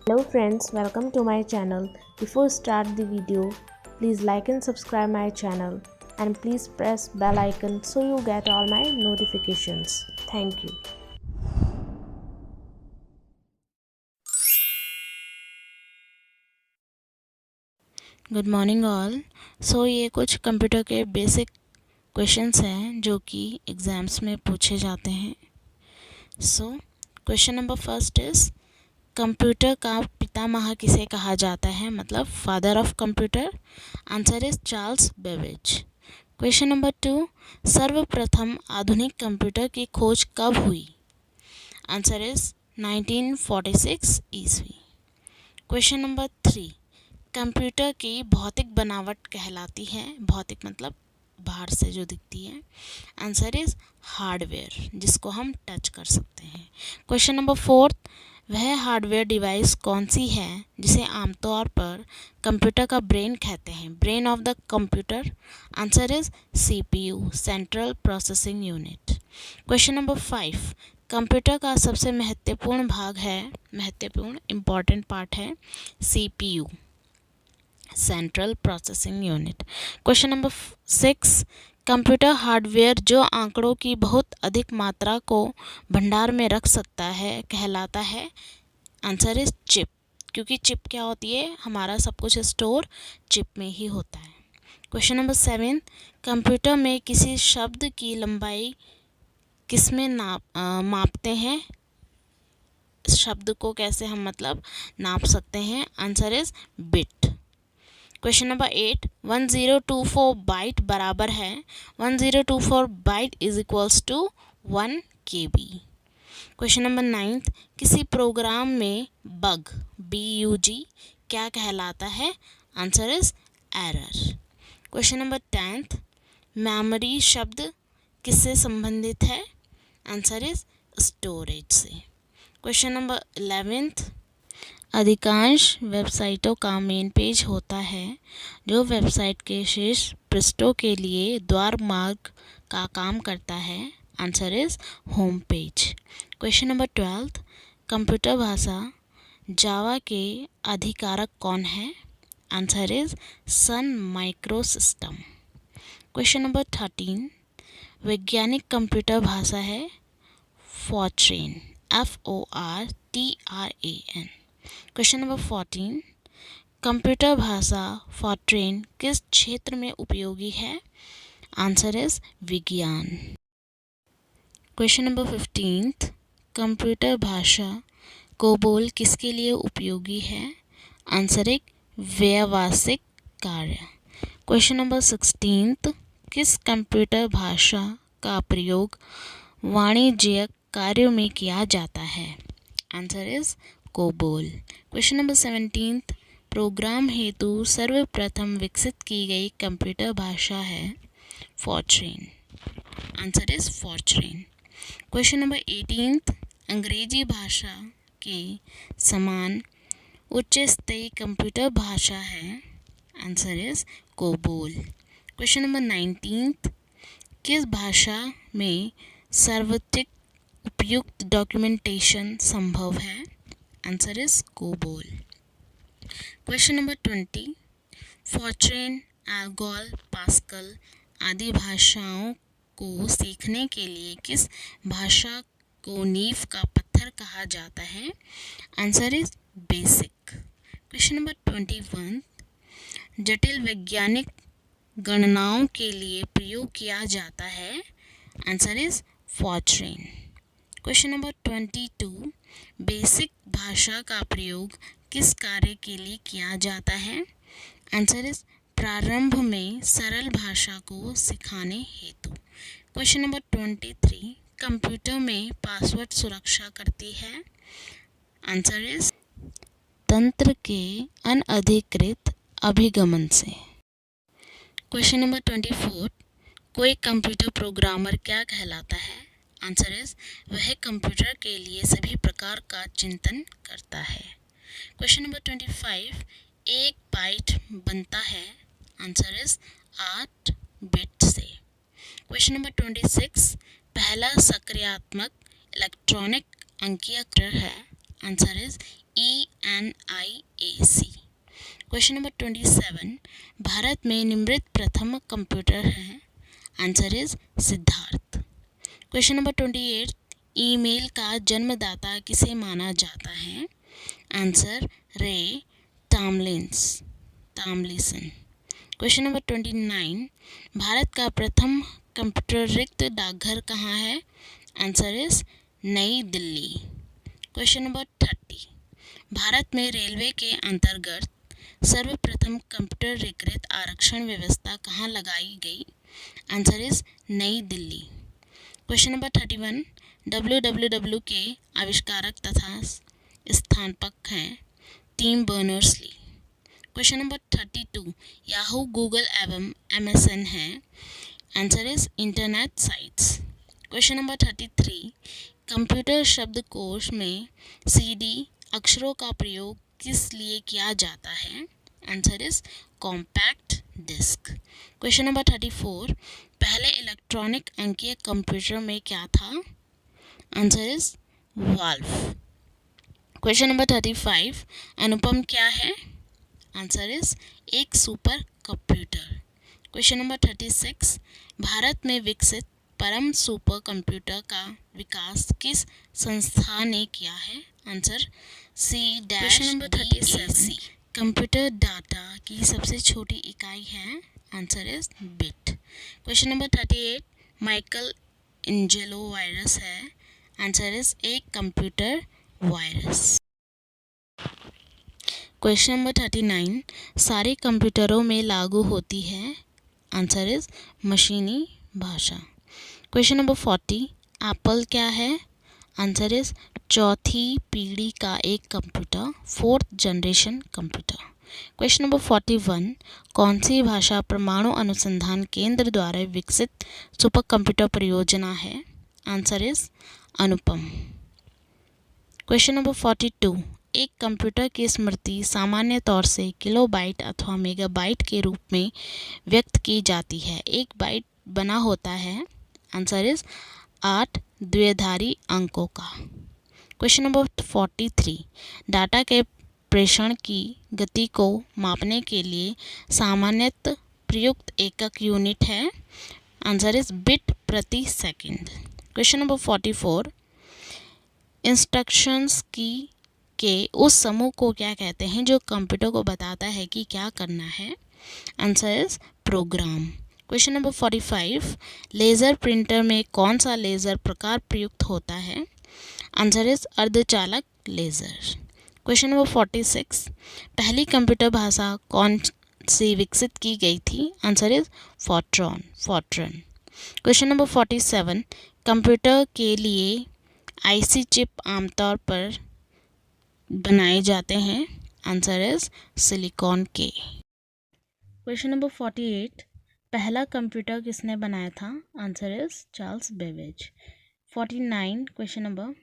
Hello friends, welcome to my channel. Before start the video, please like and subscribe my channel and please press bell icon so you get all my notifications. Thank you. Good morning all. ये कुछ computer के basic questions हैं जो कि exams में पूछे जाते हैं। Question number first is computer का पितामह किसे कहा जाता है, मतलब father of computer. Answer is Charles Babbage. Question number two, सर्वप्रथम आधुनिक कंप्यूटर की खोज कब हुई। आंसर इज 1946 ईस्वी। क्वेश्चन नंबर थ्री, कंप्यूटर की भौतिक बनावट कहलाती है, भौतिक मतलब बाहर से जो दिखती है। आंसर इज हार्डवेयर, जिसको हम टच कर सकते हैं। क्वेश्चन नंबर फोर्थ, वह हार्डवेयर डिवाइस कौन सी है जिसे आमतौर पर कंप्यूटर का ब्रेन कहते हैं, brain of the computer. Answer is CPU, central processing unit. Question number five, computer का सबसे महत्वपूर्ण भाग है, महत्वपूर्ण इम्पॉर्टेंट पार्ट है CPU, central processing unit. Question number six, computer hardware जो आंकड़ों की बहुत अधिक मात्रा को भंडार में रख सकता है कहलाता है। आंसर इज चिप, क्योंकि चिप क्या होती है, हमारा सब कुछ स्टोर चिप में ही होता है। क्वेश्चन नंबर सेवन, कंप्यूटर में किसी शब्द की लंबाई किसमें मापते हैं, शब्द को कैसे हम मतलब नाप सकते हैं। Answer is bit. Question number 8, 1024 byte बराबर है, 1024 byte is equals to 1 KB। Question number 9, किसी प्रोग्राम में बग BUG क्या कहलाता है। Answer is error. Question number 10, memory शब्द किससे संबंधित है। आंसर इज स्टोरेज से। क्वेश्चन नंबर 11, अधिकांश वेबसाइटों का मेन पेज होता है जो वेबसाइट के शेष पृष्ठों के लिए द्वार मार्ग का काम करता है। Answer is home page. Question number 12, computer भाषा जावा के अधिकारक कौन है। Answer is Sun microsystem. Question number 13, वैज्ञानिक कंप्यूटर भाषा है Fortran, FORTRAN। Question number 14, computer भाषा फॉर्ट्रेन किस क्षेत्र में उपयोगी है। आंसर इज विज्ञान। क्वेश्चन नंबर 15, कंप्यूटर भाषा कोबोल किसके लिए उपयोगी है। आंसर एक व्यावसायिक कार्य। क्वेश्चन नंबर 16, किस कंप्यूटर भाषा का प्रयोग वाणिज्यिक कार्यों में किया जाता है। Answer is COBOL. Question number 17, program हेतु सर्वप्रथम विकसित की गई कंप्यूटर भाषा है Fortran. Answer is Fortran. Question number 18, अंग्रेजी भाषा के समान उच्च स्तरीय कंप्यूटर भाषा है। Answer is COBOL. Question number 19, किस भाषा में सर्वाधिक उपयुक्त डॉक्यूमेंटेशन संभव है। Answer is COBOL. Question number 20, Fortran, ALGOL, pascal आदि भाषाओं को सीखने के लिए किस भाषा को नींव का पत्थर कहा जाता है। Answer is basic. Question number 21, जटिल वैज्ञानिक गणनाओं के लिए प्रयोग किया जाता है। Answer is Fortran. Question number 22, basic भाषा का प्रयोग किस कार्य के लिए किया जाता है। आंसर इज प्रारंभ में सरल भाषा को सिखाने हेतु। क्वेश्चन नंबर 23, कंप्यूटर में पासवर्ड सुरक्षा करती है। आंसर इज तंत्र के अनधिकृत अभिगमन से। क्वेश्चन नंबर 24, कोई कंप्यूटर प्रोग्रामर क्या कहलाता है। आंसर इज वह कंप्यूटर के लिए सभी प्रकार का चिंतन करता है। क्वेश्चन नंबर 25, एक बाइट बनता है। आंसर इज 8 बिट से। क्वेश्चन नंबर 26, पहला सक्रियात्मक इलेक्ट्रॉनिक अंकीय अक्षर है। Answer is ENIAC। Question number 27, Bharat में निर्मित प्रथम कंप्यूटर है। Answer is Siddharth. Question number 28, email का जन्मदाता किसे माना जाता है। आंसर रे टॉमलिंसन। क्वेश्चन नंबर 29, भारत का प्रथम कंप्यूटर रिक्त डाकघर कहाँ है। आंसर इज नई दिल्ली। क्वेश्चन नंबर 30, भारत में रेलवे के अंतर्गत सर्वप्रथम कंप्यूटर रिकृत आरक्षण व्यवस्था कहाँ लगाई गई। आंसर इज नई दिल्ली। क्वेश्चन नंबर 31, WWW के आविष्कारक तथा स्थापक हैं Tim Berners Lee. Question number 32, Yahoo, Google एवं MSN है। Answer is internet sites. Question number 33, computer शब्दकोश में CD अक्षरों का प्रयोग किस लिए किया जाता है। Answer is compact disc. Question number 34, पहले इलेक्ट्रॉनिक अंकीय कंप्यूटर में क्या था। Answer is valve. Question number 35, Anupam क्या है। आंसर इज एक super computer. Question number 36, Bharat में विकसित परम सुपर कंप्यूटर का विकास किस संस्था ने किया है। Answer C-DAC। Question number 37, computer data की सबसे छोटी इकाई है। Answer is bit. Question number 38, Michael Angelo virus है। आंसर इज एक कंप्यूटर वायरस। क्वेश्चन नंबर 39, सारे कंप्यूटरों में लागू होती है। आंसर इज मशीनी भाषा। क्वेश्चन नंबर 40, एप्पल क्या है। आंसर इज चौथी पीढ़ी का एक computer, 4th generation computer. Question number 41, कौन सी भाषा परमाणु अनुसंधान केंद्र द्वारा विकसित सुपर कंप्यूटर परियोजना है। Answer is Anupam. Question number 42, एक कंप्यूटर की स्मृति सामान्य तौर से किलोबाइट अथवा मेगाबाइट के रूप में व्यक्त की जाती है। एक बाइट बना होता है। आंसर इज 8 द्विआधारी अंकों का। क्वेश्चन नंबर 43, डाटा के प्रेषण की गति को मापने के लिए सामान्यतः प्रयुक्त एकक यूनिट है। आंसर इज बिट प्रति सेकंड। क्वेश्चन नंबर 44, इंस्ट्रक्शंस की के उस समूह को क्या कहते हैं जो कंप्यूटर को बताता है कि क्या करना है। Answer is program. Question number 45, laser printer में कौन सा लेज़र प्रकार प्रयुक्त होता है। आंसर इज अर्धचालक लेज़र। क्वेश्चन नंबर 46, पहली कंप्यूटर भाषा कौन सी विकसित की गई थी। Answer is Fortran. Question number 47, computer के लिए IC चिप आमतौर पर बनाए जाते हैं। आंसर इज सिलिकॉन के। क्वेश्चन नंबर 48, पहला कंप्यूटर किसने बनाया था। Answer is Charles Babbage. 49, question number,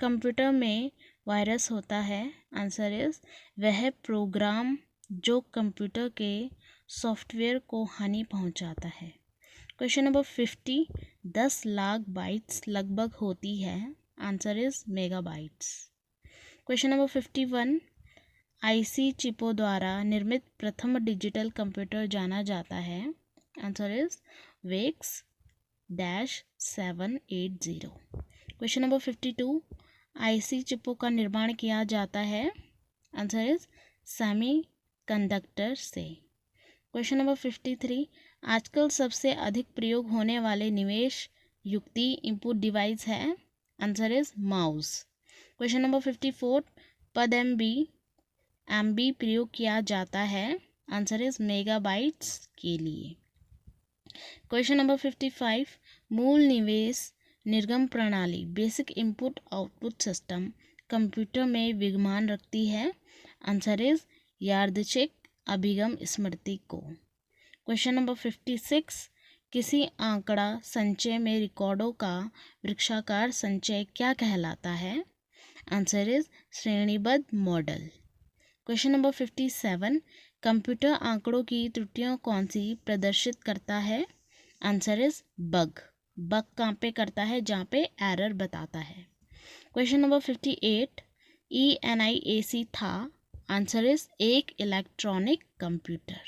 computer में वायरस होता है। आंसर इज वह प्रोग्राम जो कंप्यूटर के सॉफ्टवेयर को हानि पहुंचाता है। क्वेश्चन नंबर 50, 10 लाख बाइट्स लगभग होती है। Answer is megabytes. Question number 51, IC चिपों द्वारा निर्मित प्रथम डिजिटल कंप्यूटर जाना जाता है। Answer is VEX-780। Question number 52, IC चिपों का निर्माण किया जाता है। आंसर इज सेमीकंडक्टर से। क्वेश्चन नंबर 53, आजकल सबसे अधिक प्रयोग होने वाले निवेश युक्ति इनपुट डिवाइस है। Answer is mouse. Question number 54, पद MB प्रयोग किया जाता है। आंसर इज मेगाबाइट्स के लिए। क्वेश्चन नंबर 55, मूल निवेश निर्गम प्रणाली basic input output system computer में विद्यमान रखती है। आंसर इज यादृच्छिक अभिगम स्मृति को। क्वेश्चन नंबर 56, किसी आंकड़ा संचय में रिकॉर्डों का वृक्षाकार संचय क्या कहलाता है। आंसर इज श्रेणीबद्ध मॉडल। क्वेश्चन नंबर 57, कंप्यूटर आंकड़ों की त्रुटियां कौन सी प्रदर्शित करता है। आंसर इज बग कहाँ पे करता है, जहाँ पे एरर बताता है। क्वेश्चन नंबर 58, ENIAC था? आंसर इज एक electronic computer.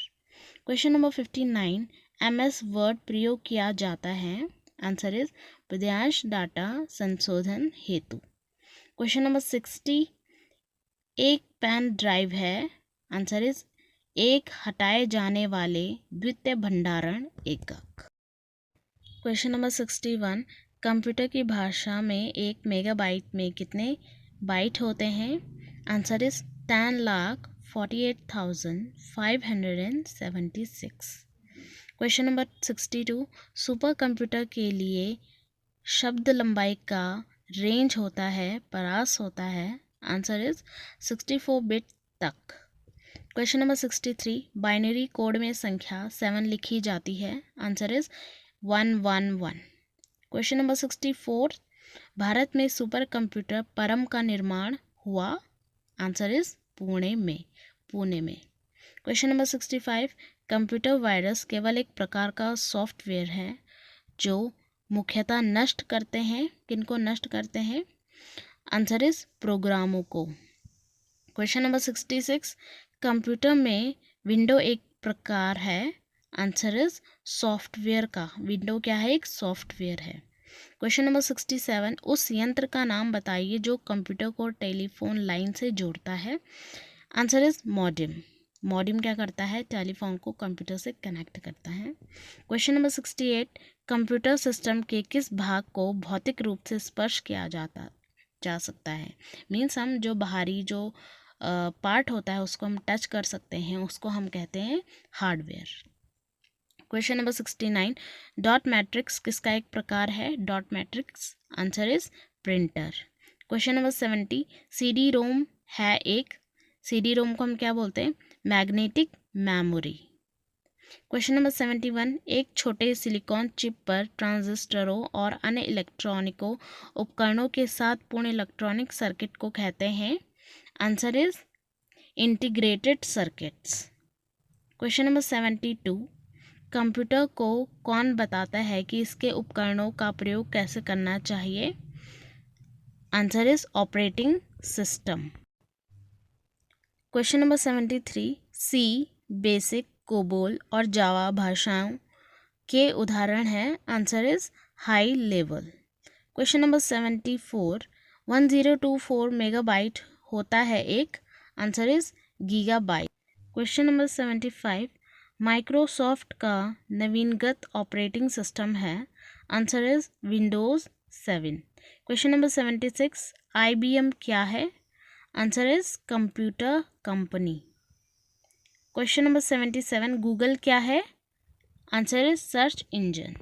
Question number 59, MS word प्रयोग किया जाता है? आंसर इज पद्यांश डाटा संशोधन हेतु। क्वेश्चन नंबर 60, एक पेन ड्राइव है? आंसर इज एक हटाए जाने वाले द्वितीय भंडारण एकक। क्वेश्चन नंबर 61, कंप्यूटर की भाषा में 1 मेगाबाइट में कितने बाइट होते हैं? Answer is 10,48,576। Question number 62, super computer के लिए शब्द लंबाई का रेंज होता है, परास होता है? आंसर इज 64 बिट तक। क्वेश्चन नंबर 63, बाइनरी कोड में संख्या 7 लिखी जाती है? Answer is 111। Question number 64, Bharat में सुपर कंप्यूटर परम का निर्माण हुआ? आंसर इज पुणे में। क्वेश्चन नंबर 65, कंप्यूटर वायरस केवल एक प्रकार का सॉफ्टवेयर है जो मुख्यतः नष्ट करते हैं, किनको नष्ट करते हैं? आंसर इज प्रोग्रामों को। क्वेश्चन नंबर 66, कंप्यूटर में विंडो एक प्रकार है? आंसर इज सॉफ्टवेयर का। विंडो क्या है? एक सॉफ्टवेयर है। क्वेश्चन नंबर 67, उस यंत्र का नाम बताइए जो कंप्यूटर को टेलीफोन लाइन से जोड़ता है? Answer is modem. मॉडेम क्या करता है? टेलीफोन को कंप्यूटर से कनेक्ट करता है। क्वेश्चन नंबर 68, कंप्यूटर सिस्टम के किस भाग को भौतिक रूप से स्पर्श किया जा सकता है? मीन्स हम जो बाहरी जो पार्ट होता है उसको हम टच कर सकते हैं, उसको हम कहते हैं hardware. Question number 69, dot matrix किसका एक प्रकार है? Dot matrix answer is printer. Question number 70, CD रोम है एक? CD रोम को हम क्या बोलते हैं? Magnetic memory. क्वेश्चन नंबर 71, एक छोटे सिलिकॉन चिप पर ट्रांजिस्टरों और अन्य इलेक्ट्रॉनिकों उपकरणों के साथ पूर्ण इलेक्ट्रॉनिक सर्किट को कहते हैं? Answer is integrated circuits. Question number 72, computer को कौन बताता है कि इसके उपकरणों का प्रयोग कैसे करना चाहिए? Answer is operating system. Question number 73, C, basic, COBOL और जावा भाषाओं के उदाहरण हैं? Answer is high level. Question number 74, 1024 megabyte होता है एक? Answer is gigabyte. Question number 75, Microsoft का नवीनतम ऑपरेटिंग सिस्टम है? Answer is Windows 7। Question number 76, IBM क्या है? Answer is computer company. Question number 77, Google क्या है? Answer is search engine.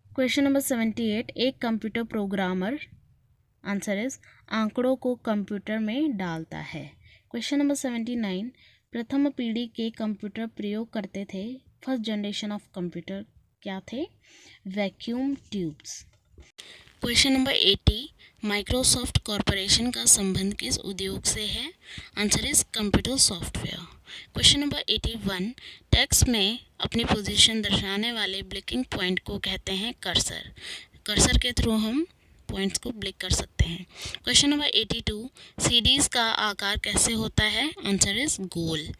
Question number 78, एक कंप्यूटर प्रोग्रामर आंसर इज आंकड़ों को कंप्यूटर में डालता है। क्वेश्चन नंबर 79, प्रथम पीढ़ी के कंप्यूटर प्रयोग करते थे? फर्स्ट जनरेशन ऑफ कंप्यूटर क्या थे? Vacuum tubes. Question number 80, Microsoft corporation का संबंध किस उद्योग से है? Answer is computer software. Question number 81, text में अपनी पोजीशन दर्शाने वाले ब्लिंकिंग पॉइंट को कहते हैं कर्सर। कर्सर के थ्रू हम पॉइंट्स को ब्लिक कर सकते हैं। क्वेश्चन नंबर 82, CDs का आकार कैसे होता है? आंसर इज गोल।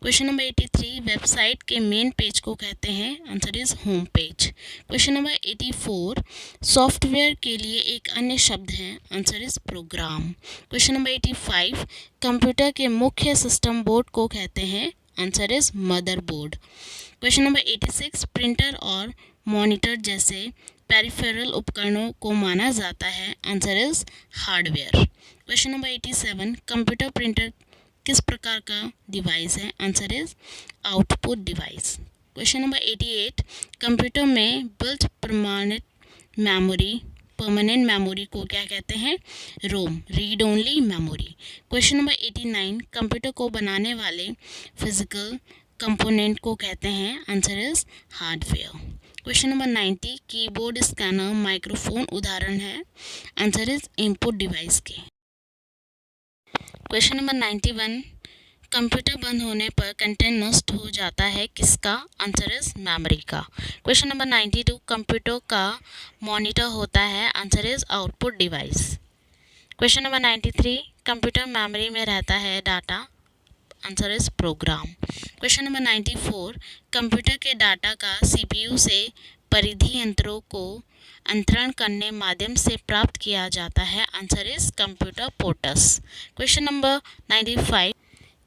क्वेश्चन नंबर 83, वेबसाइट के मेन पेज को कहते हैं? Answer is home page. Question number 84, software के लिए एक अन्य शब्द है? Answer is program. Question number 85, computer के मुख्य सिस्टम बोर्ड को कहते हैं? Answer is motherboard. Question number 86, printer और मॉनिटर जैसे पेरिफेरल उपकरणों को माना जाता है? Answer is hardware. Question number 87, computer printer किस प्रकार का डिवाइस है? Answer is output device. Question number 88, computer में बिल्ट परमानेंट मेमोरी को क्या कहते हैं? ROM, read only memory. Question number 89, computer को बनाने वाले फिजिकल कंपोनेंट को कहते हैं? Answer is hardware. Question number 90, keyboard, scanner, microphone उदाहरण है? आंसर इज इनपुट डिवाइस के। क्वेश्चन नंबर 91, कंप्यूटर बंद होने पर कंटेंट नष्ट हो जाता है किसका? आंसर इज मेमोरी का। क्वेश्चन नंबर 92, कंप्यूटर का मॉनिटर होता है? Answer is output device. Question number 93, computer memory में रहता है data? Answer is program. Question number 94, computer के डाटा का सीपीयू से परिधि यंत्रों को अंतरण करने माध्यम से प्राप्त किया जाता है। Answer is computer ports. Question number 95,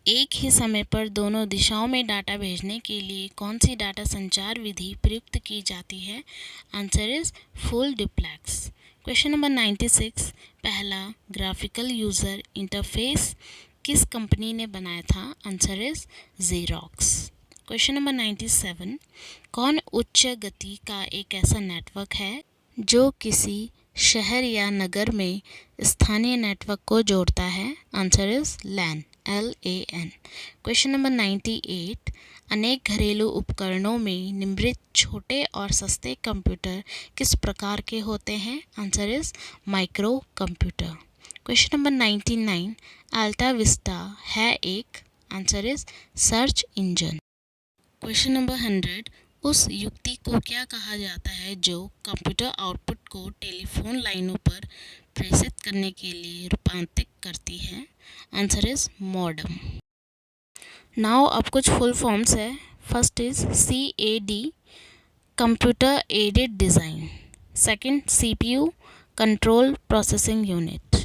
एक ही समय पर दोनों दिशाओं में डाटा भेजने के लिए कौन सी डाटा संचार विधि प्रयुक्त की जाती है? Answer is full duplex. Question number 96, पहला ग्राफिकल यूज़र इंटरफेस किस कंपनी ने बनाया था? Answer is xerox. Question number 97, कौन उच्च गति का एक ऐसा नेटवर्क है जो किसी शहर या नगर में स्थानीय नेटवर्क को जोड़ता है? Answer is LAN, LAN। Question number 98, अनेक घरेलू उपकरणों में निम्नलिखित छोटे और सस्ते कंप्यूटर किस प्रकार के होते हैं? Answer is micro computer. Question number 99, AltaVista है एक? Answer is search engine. Question number 100, उस युक्ति को क्या कहा जाता है जो कंप्यूटर आउटपुट को टेलीफोन लाइनों पर प्रेषित करने के लिए रूपांतरित करती है? Answer is modem. नाउ अब कुछ फुल फॉर्म्स है। First is CAD, computer aided design. Second, CPU, control processing unit.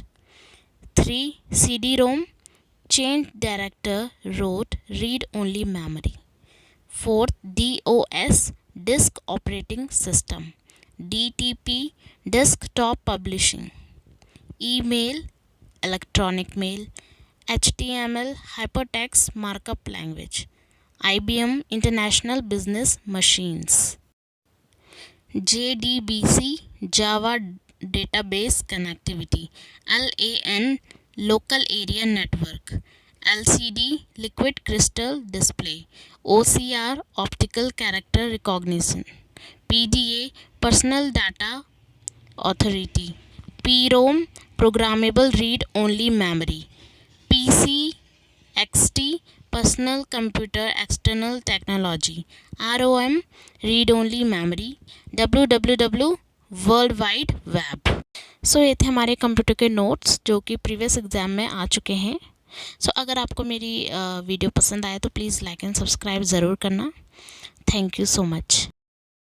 3, CD-ROM, change director rote read only memory. 4th, DOS, disk operating system. DTP, desktop publishing. Email, electronic mail. HTML, hypertext markup language. IBM, international business machines. JDBC, Java database connectivity. LAN, local area network. LCD, liquid crystal display. OCR, optical character recognition. PDA, personal data authority. PROM, programmable read only memory. PCXT, personal computer external technology. ROM, read only memory. WWW, world wide web. So ये थे हमारे computer के notes जो कि previous exam में आ चुके हैं। सो अगर आपको मेरी वीडियो पसंद आए तो प्लीज़ लाइक एंड सब्सक्राइब ज़रूर करना। Thank you so much.